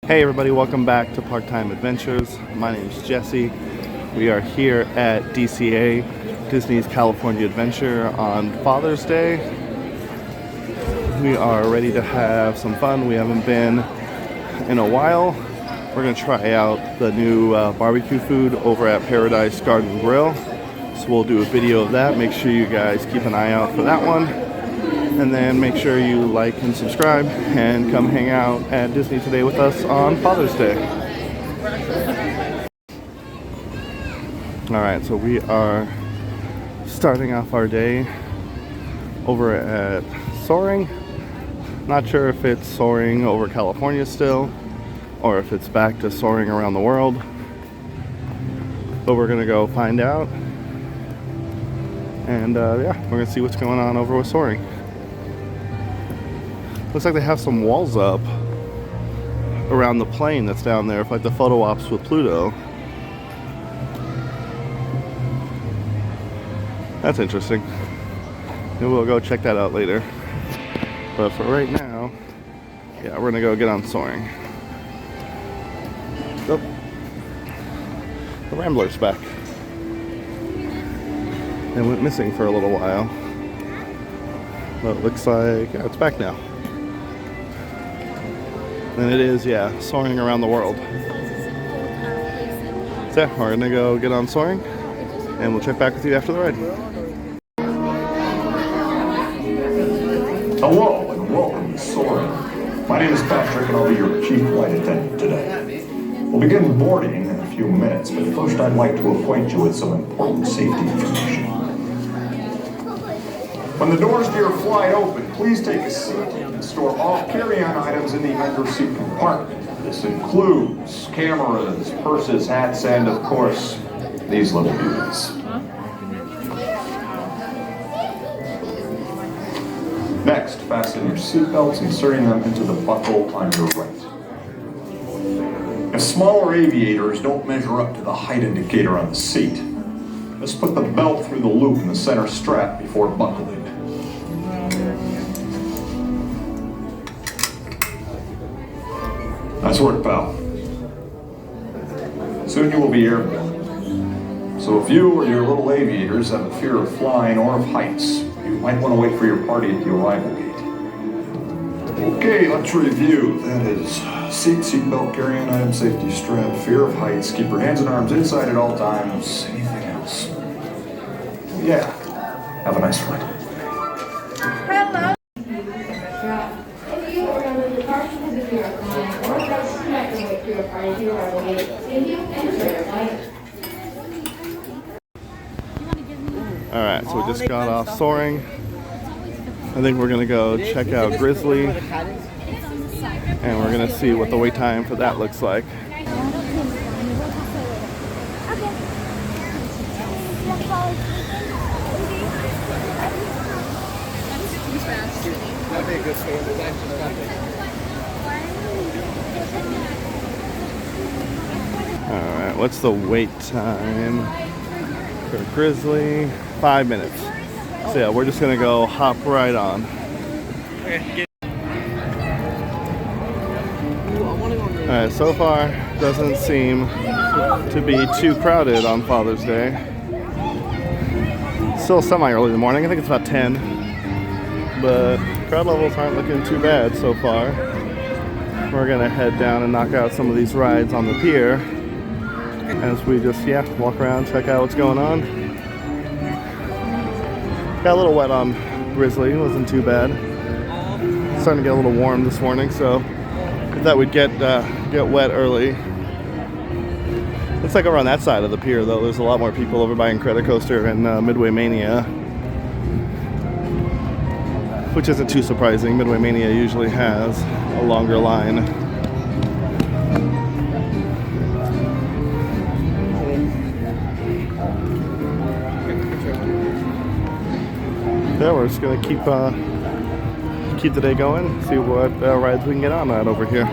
Hey everybody, welcome back to Part-Time Adventures. My name is Jesse. We are here at DCA, Disney's California Adventure, on Father's Day. We are ready to have some fun. We haven't been in a while. We're going to try out the new barbecue food over at Paradise Garden Grill. So we'll do a video of that. Make sure you guys keep an eye out for that one. And then make sure you like and subscribe and come hang out at Disney today with us on Father's Day. Alright, so we are starting off our day over at Soaring. Not sure if it's Soaring over California still, or if it's back to Soaring around the world. But we're going to go find out. And yeah, we're going to see what's going on over with Soaring. Looks like they have some walls up around the plane that's down there, like the photo ops with Pluto. That's interesting. Maybe we'll go check that out later. But for right now, yeah, we're gonna go get on Soaring. Oh, the Rambler's back. It went missing for a little while. But it looks like, yeah, it's back now. And it is, yeah, Soaring around the world. So yeah, we're gonna go get on Soaring, and we'll check back with you after the ride. Hello and welcome to Soaring. My name is Patrick and I'll be your chief flight attendant today. We'll begin boarding in a few minutes, but first I'd like to acquaint you with some important safety information. When the doors to your flight open, please take a seat and store all carry-on items in the underseat compartment. This includes cameras, purses, hats, and of course, these little beauties. Next, fasten your seatbelts, inserting them into the buckle on your right. If smaller aviators don't measure up to the height indicator on the seat, just put the belt through the loop in the center strap before buckling. Nice work, pal. Soon you will be airborne. So if you or your little aviators have a fear of flying or of heights, you might want to wait for your party at the arrival gate. Okay, let's review. That is seatbelt, carry-on item, safety strap, fear of heights, keep your hands and arms inside at all times. Anything else? Yeah. Have a nice flight. Hello. Alright, so we just got off Soaring. I think we're gonna go check out Grizzly, and we're gonna see what the wait time for that looks like. Alright, what's the wait time for Grizzly? 5 minutes. So yeah, we're just gonna go hop right on. Alright, so far doesn't seem to be too crowded on Father's Day. Still semi-early in the morning, I think it's about 10. But crowd levels aren't looking too bad so far. We're gonna head down and knock out some of these rides on the pier as we just, yeah, walk around, check out what's going on. Got a little wet on Grizzly, it wasn't too bad. It's starting to get a little warm this morning, so I thought we'd get wet early. Looks like over on that side of the pier, though, there's a lot more people over by Incredicoaster and Midway Mania, which isn't too surprising. Midway Mania usually has a longer line. Yeah, we're just gonna keep the day going, see what rides we can get on at over here.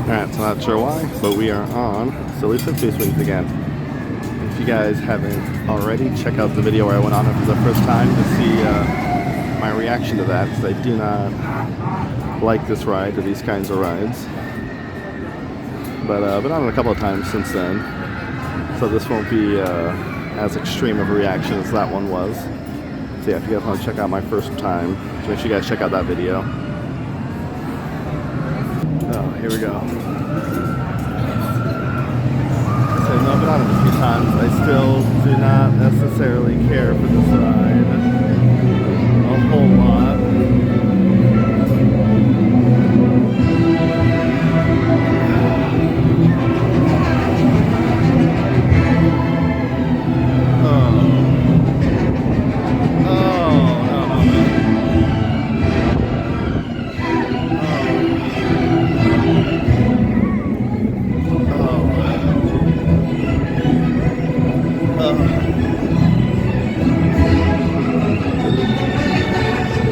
Alright, so not sure why, but we are on Silly Symphony Swings again. If you guys haven't already, check out the video where I went on it for the first time to see my reaction to that, because I do not like this ride or these kinds of rides. But I've been on it a couple of times since then, so this won't be as extreme of a reaction as that one was. So yeah, if you guys want to check out my first time, make sure you guys check out that video. Oh, here we go. So I've been on it a few times. I still do not necessarily care for this ride a whole lot.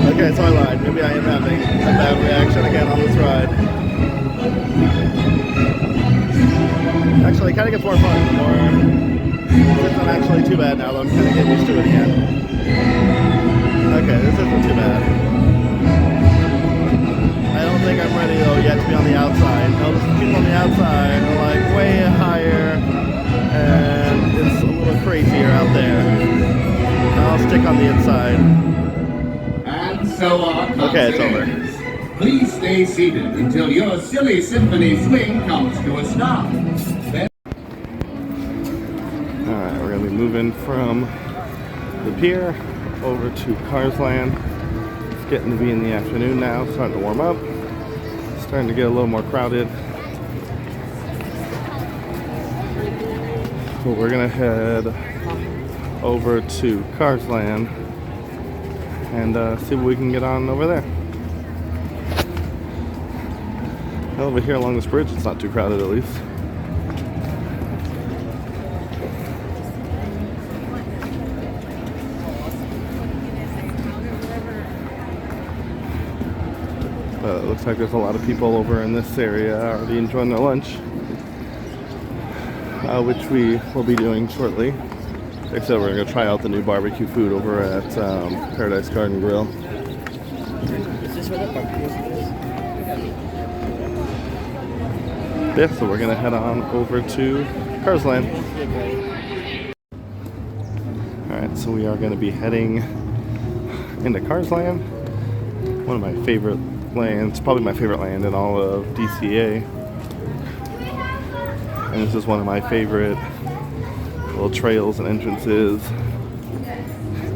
Okay, so I lied. Maybe I am having a bad reaction again on this ride. Actually, it kind of gets more fun the more it's not actually too bad now that I'm kind of getting used to it again. Okay, this isn't too bad. I don't think I'm ready though yet to be on the outside. Notice the people on the outside are like way higher and it's a little crazier out there. I'll stick on the inside. So okay, it's over. Please stay seated until your silly symphony swing comes to a stop. Alright, we're going to be moving from the pier over to Cars Land. It's getting to be in the afternoon now, starting to warm up. Starting to get a little more crowded. So we're going to head over to Cars Land and see what we can get on over there. Over here along this bridge, it's not too crowded at least. But it looks like there's a lot of people over in this area already enjoying their lunch, which we will be doing shortly. Like I said, we're going to try out the new barbecue food over at Paradise Garden Grill. Is this where the barbecue is? Yeah, so we're going to head on over to Cars Land. Alright, so we are going to be heading into Cars Land. One of my favorite lands, probably my favorite land in all of DCA. And this is one of my favorite little trails and entrances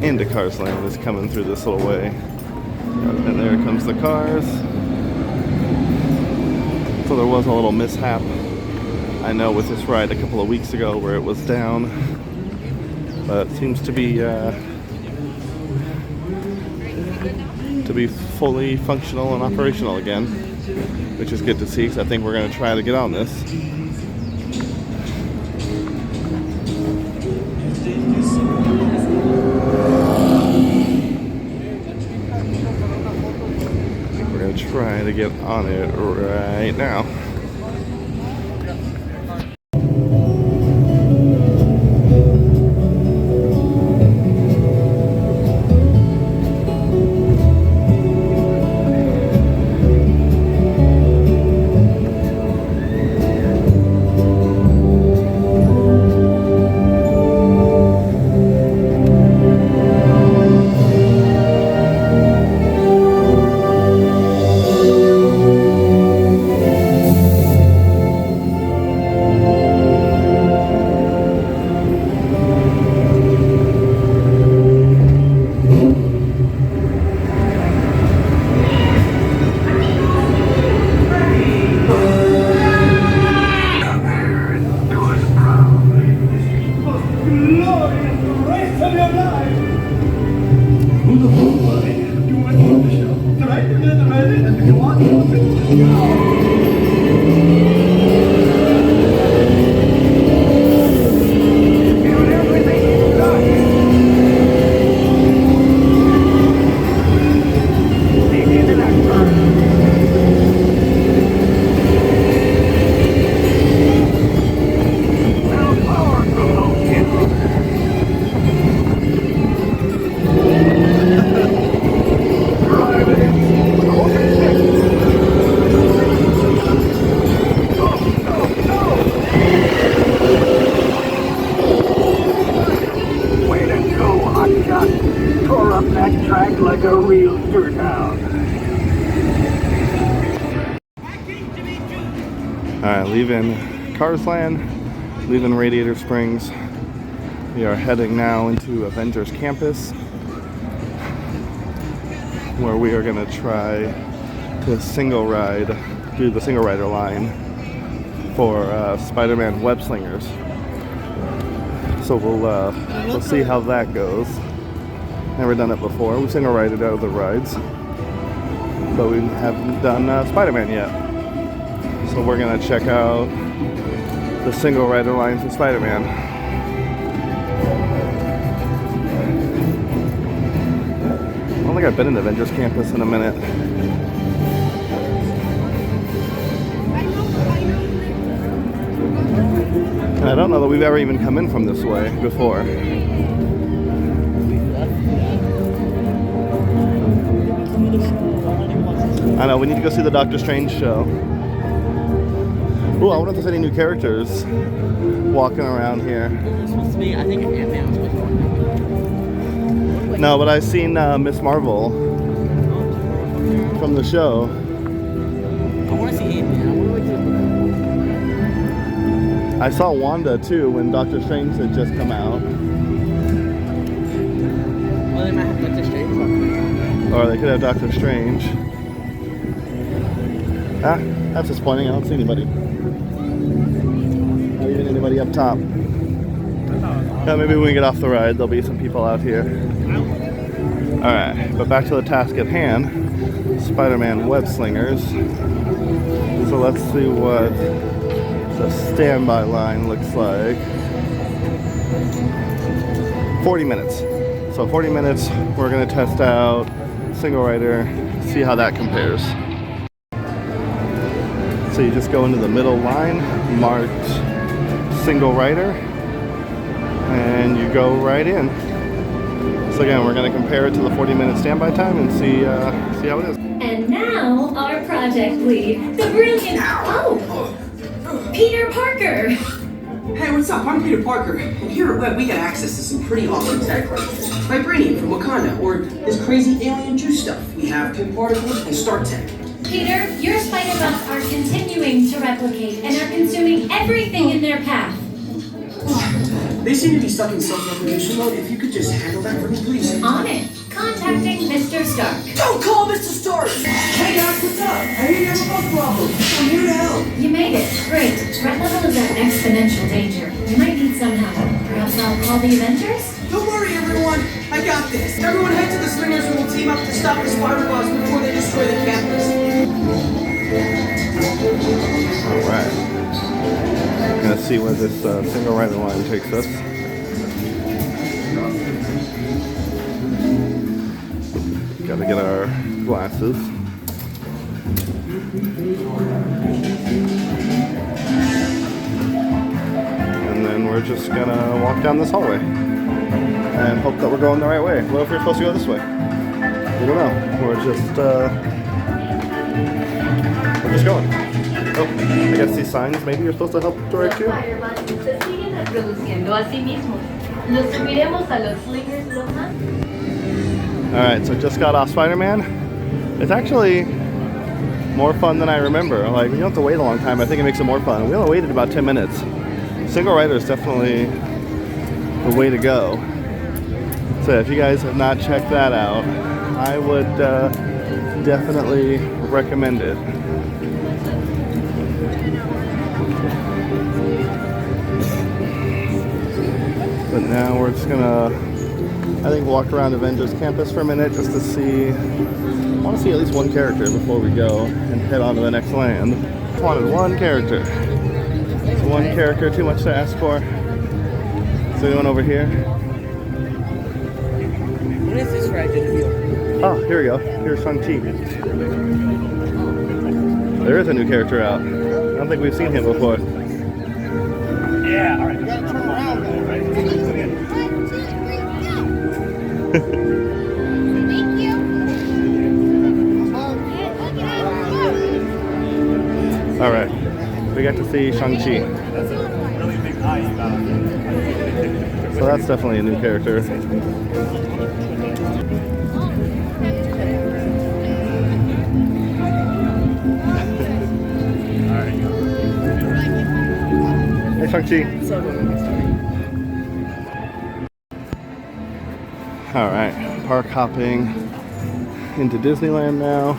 into Cars Land is coming through this little way. And there comes the cars. So there was a little mishap, I know, with this ride a couple of weeks ago where it was down, but it seems to be fully functional and operational again, which is good to see, because I think we're going to try to get on this. Try to get on it right now. that track like a real dirt hound. Alright, leaving Carsland, leaving Radiator Springs. We are heading now into Avengers Campus, where we are going to try to single ride, do the single rider line for Spiderman Web Slingers. So we'll see how that goes. Never done it before. We've single rided out of the rides, but we haven't done Spiderman yet. So we're gonna check out the single rider line for Spiderman. I don't think I've been in Avengers Campus in a minute. And I don't know that we've ever even come in from this way before. I know, we need to go see the Doctor Strange show. Ooh, I wonder if there's any new characters walking around here. It's supposed to be, I think, Ant-Man was supposed to be. No, but I've seen Miss Marvel from the show. I want to see Ant-Man. I want to I saw Wanda too when Doctor Strange had just come out. Well, they might have Doctor Strange. Or they could have Doctor Strange. Ah, that's disappointing. I don't see anybody. Not even anybody up top. Yeah, maybe when we get off the ride, there'll be some people out here. Alright, but back to the task at hand. Spider-Man Web Slingers. So let's see what the standby line looks like. 40 minutes. So 40 minutes, we're going to test out single rider, see how that compares. So you just go into the middle line, marked single rider, and you go right in. So again, we're going to compare it to the 40-minute standby time and see how it is. And now, our project lead, the brilliant, Peter Parker. Hey, what's up? I'm Peter Parker, and here at Web we got access to some pretty awesome tech, like Vibranium from Wakanda, or this crazy alien juice stuff. We have pin particles and Star Tech. Peter, your spider bots are continuing to replicate and are consuming everything in their path. They seem to be stuck in self-replication mode. If you could just handle that for me, please. On it. Contacting Mr. Stark. Don't call Mr. Stark! Hey guys, what's up? I hear you have a bug problem. I'm here to help. You made it. Great. Threat level is at exponential danger. You might need some help. Perhaps I'll call the Avengers? Don't worry, everyone. I got this. Everyone head to the Slingers and we'll team up to stop the spider bots before they destroy the campus. Alright. Gonna see where this single rider line takes us. Gotta get our glasses. And then we're just gonna walk down this hallway and hope that we're going the right way. What if we're supposed to go this way? We don't know. We're just going. Oh, I got to see signs. Maybe you're supposed to help direct you. Alright, so just got off Spider-Man. It's actually more fun than I remember. Like, you don't have to wait a long time. I think it makes it more fun. We only waited about 10 minutes. Single rider is definitely the way to go. So if you guys have not checked that out, I would definitely recommend it. But now we're just gonna, I think, walk around Avengers Campus for a minute just to see, I want to see at least one character before we go and head on to the next land. Just wanted one character. Is one character too much to ask for? Is anyone over here? When is this ride going to be over? Oh, here we go. Here's Shang-Chi. There is a new character out. I don't think we've seen him before. Yeah, all right. We gotta turn around though, right? All right, we got to see Shang-Chi. That's a really big eye you got on there. So So that's definitely a new character. Hey, Shang-Chi. Alright, park hopping into Disneyland now.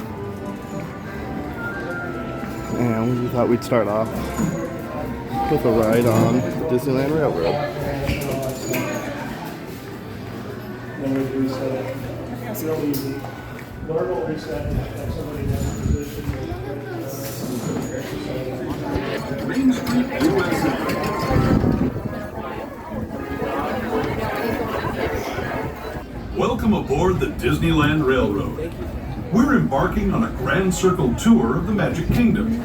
And we thought we'd start off with a ride on the Disneyland Railroad. Then we reset it. Real easy. Normal reset, have somebody down in position. Main Street, USA. Welcome aboard the Disneyland Railroad. We're embarking on a Grand Circle tour of the Magic Kingdom.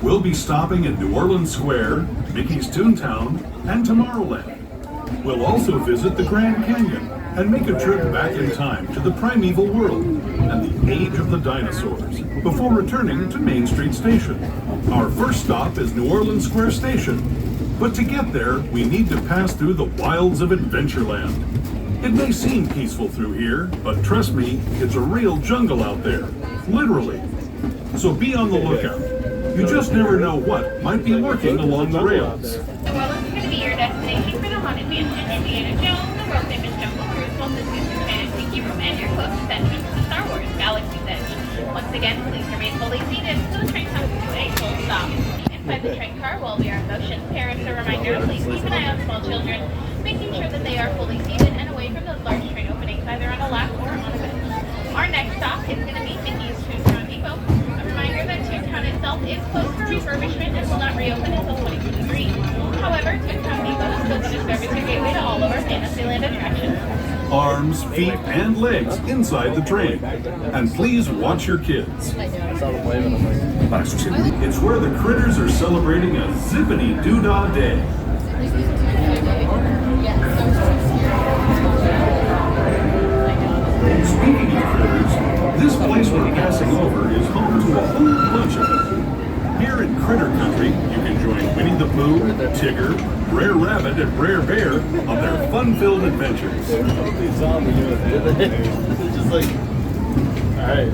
We'll be stopping at New Orleans Square, Mickey's Toontown, and Tomorrowland. We'll also visit the Grand Canyon and make a trip back in time to the primeval world and the age of the dinosaurs before returning to Main Street Station. Our first stop is New Orleans Square Station, but to get there, we need to pass through the wilds of Adventureland. It may seem peaceful through here, but trust me, it's a real jungle out there, literally. So be on the lookout. You just never know what might be lurking along the rails. New Orleans is going to be your destination for the Haunted Mansion, Indiana Jones, the world famous Jungle Cruise, Walt Disney's Enchanted Tiki Room, and your closest entrance to Star Wars Galaxy's Edge. Once again, please remain fully seated so the train comes to a full stop. Inside the train car, while we are in motion, parents, a reminder, please keep an eye on small children, making sure that they are fully seated and away from those large train openings, either on a lap or on a bench. Our next stop is going to be Mickey's Toontown Depot. A reminder that Toontown itself is closed for refurbishment and will not reopen until 2023. However, Toontown Depot is still going to serve as your gateway to all of our Fantasyland attractions. Arms, feet, and legs inside the train. And please watch your kids. It's where the critters are celebrating a zippity-doo-dah day. Speaking of critters, this place we're passing over is home to a whole bunch of them. Here in Critter Country, you can join Winnie the Pooh, Tigger, Brer Rabbit, and Brer Bear on their fun-filled adventures. Just like, alright.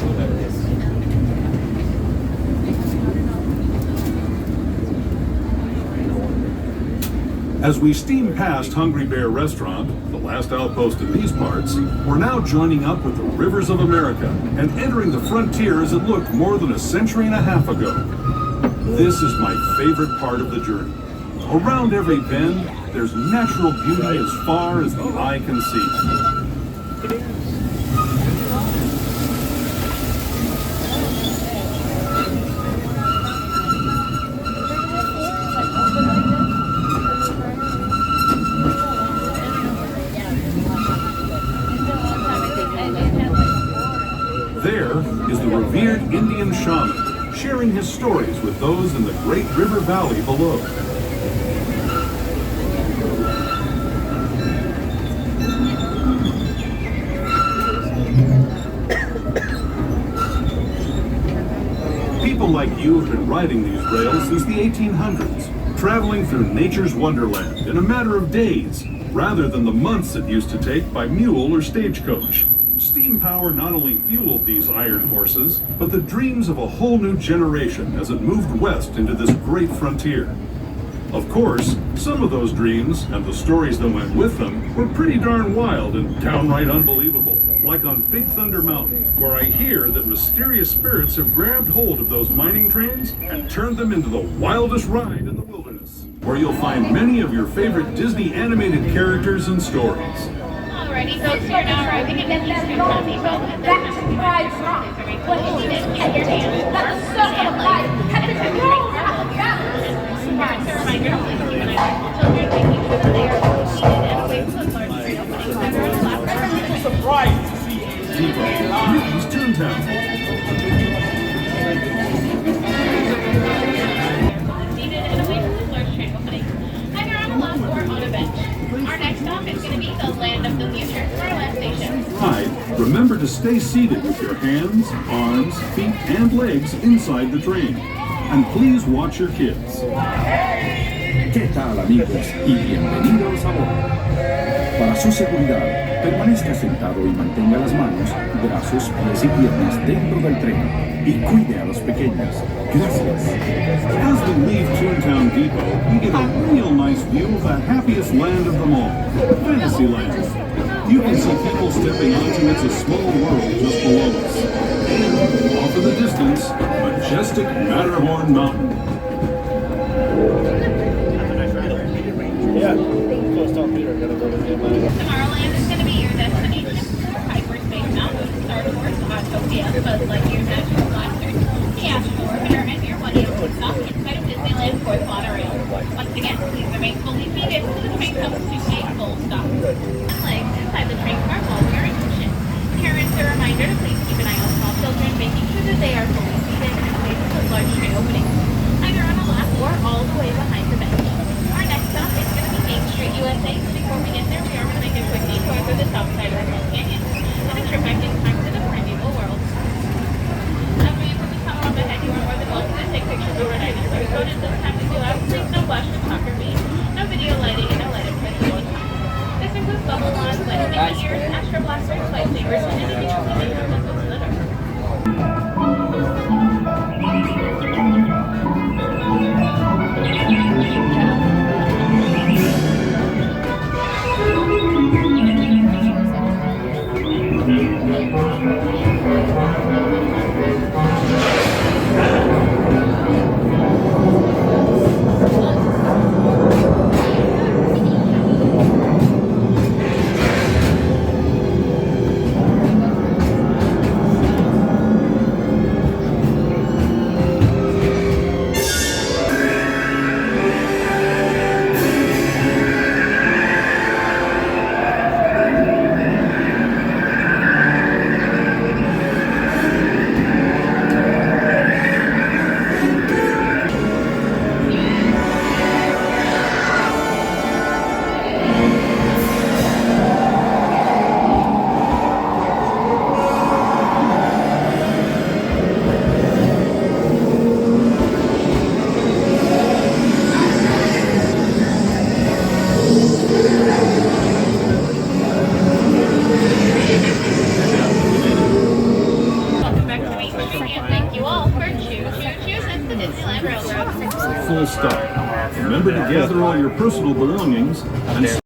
As we steam past Hungry Bear Restaurant, the last outpost in these parts, we're now joining up with the rivers of America and entering the frontier as it looked more than a century and a half ago. This is my favorite part of the journey. Around every bend, there's natural beauty as far as the eye can see. There is the revered Indian shaman, sharing his stories with those in the Great River Valley below. People like you have been riding these rails since the 1800s, traveling through nature's wonderland in a matter of days, rather than the months it used to take by mule or stagecoach. Steam power not only fueled these iron horses, but the dreams of a whole new generation as it moved west into this great frontier. Of course, some of those dreams, and the stories that went with them, were pretty darn wild and downright unbelievable. Like on Big Thunder Mountain, where I hear that mysterious spirits have grabbed hold of those mining trains and turned them into the wildest ride in the wilderness, where you'll find many of your favorite Disney animated characters and stories. Alrighty, folks, we are now arriving at Mickey's Toontown Depot, and this is the ride from. What is it? Keep your hands warm, and light, and the train car will be out. Parents, a reminder, please keep an eye on small children, making sure that they are fully seated and away from those large train openings, either on a lap or on a bench. Mickey's Toontown. Seated and away from those large train openings, either on a lap or on a bench. Our next stop is going to be the Land of the Future, our last station. Ride, remember to stay seated with your hands, arms, feet, and legs inside the train. And please watch your kids. ¿Qué tal, amigos? Y bienvenidos a bordo. Para su seguridad, permanezca sentado y mantenga las manos, brazos, pies y piernas dentro del tren y cuide a los pequeños. Gracias. As we leave Toontown Depot, we get a real nice view of the happiest land of them all, Fantasyland. You can see people stepping onto It's a Small World just below us. And off in the distance, majestic Matterhorn Mountain. Yeah. Tomorrowland is going to be your destination. Hyperspace Mountain, Star Wars, Autopia, Buzz Lightyear, Magical Blasters, the Astro Orbiter, and your one stop inside of Disneyland Fourth Monorail. Once again, please remain fully seated until the train comes to a full stop. Legs inside the train car while we are in motion. Parents, a reminder to please keep an eye on small children, making sure that they are fully seated and safe with large train openings, either on a lap or all the way behind the bench. Our next stop is going to be Main Street, USA. Before we get there, we are going to make a quick detour through the south side of the Grand Canyon and a trip back in time to the primeval world. After you put the tunnel up ahead, you are more than welcome to take pictures of our dinosaurs. But at this time, if you have, please no flash photography, no video lighting, and no light exposure. This includes bubble laws, light ears, astro blasters, lightsabers, and anything else that you have to consider. Full stop. Remember to gather all your personal belongings and